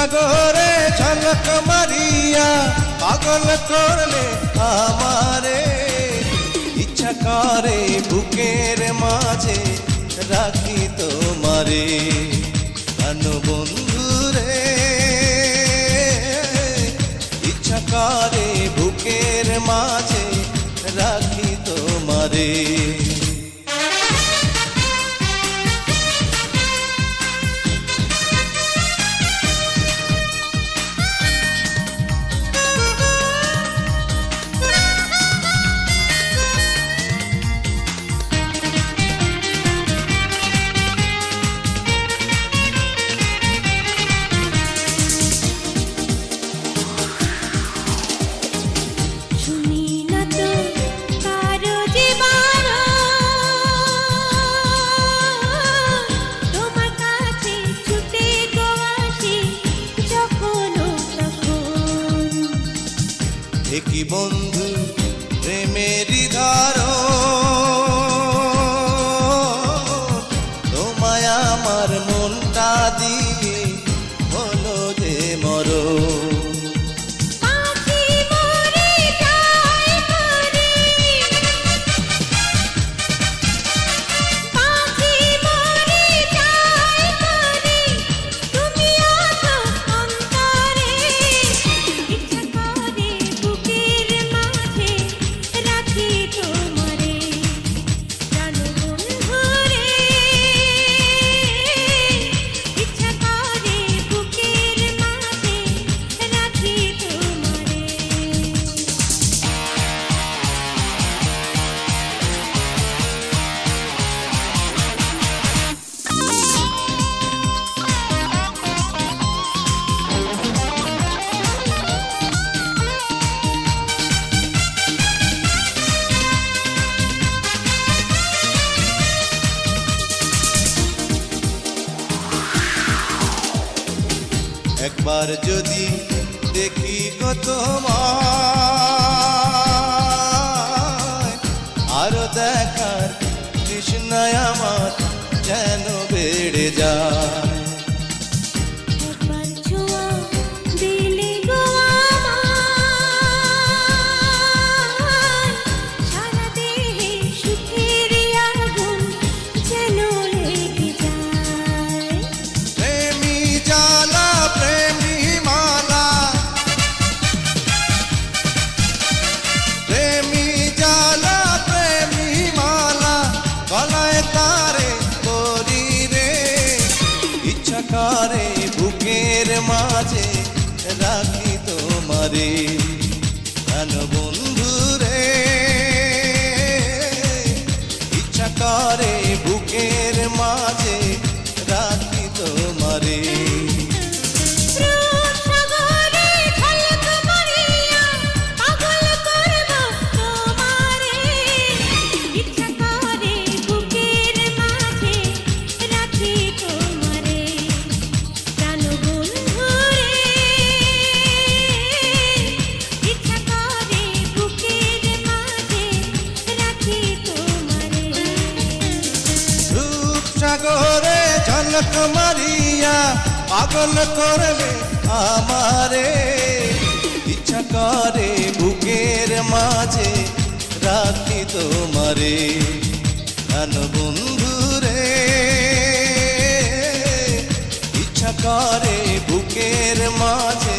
সাগরে ঝলক মারিয়া পাগল করলে আমারে, ইচ্ছা করে বুকের মাঝে রাখি তোমারে প্রাণ বন্ধুরে, ইচ্ছা করে বুকের মাঝে রাখি তোমারে। কি বন্ধু প্রেমেরই ধারণ, তোমায় আমার মনটা দিয়ে হলো যে মরণ। একবার যদি দেখি গো তোমায়, আরো দেখার তৃষ্ণায় আমার যেন বেড়ে যায়। করে বুকের মাঝে রাখি তোমারে প্রাণ বন্ধুরে, ইচ্ছা করে বুকের মাঝে রাখি তোমারে। সাগরে ঝলক মারিয়া পাগল করলে আমারে, ইচ্ছা করে বুকের মাঝে রাখি তোমারে প্রাণ বন্ধুরে, ইচ্ছা করে বুকের মাঝে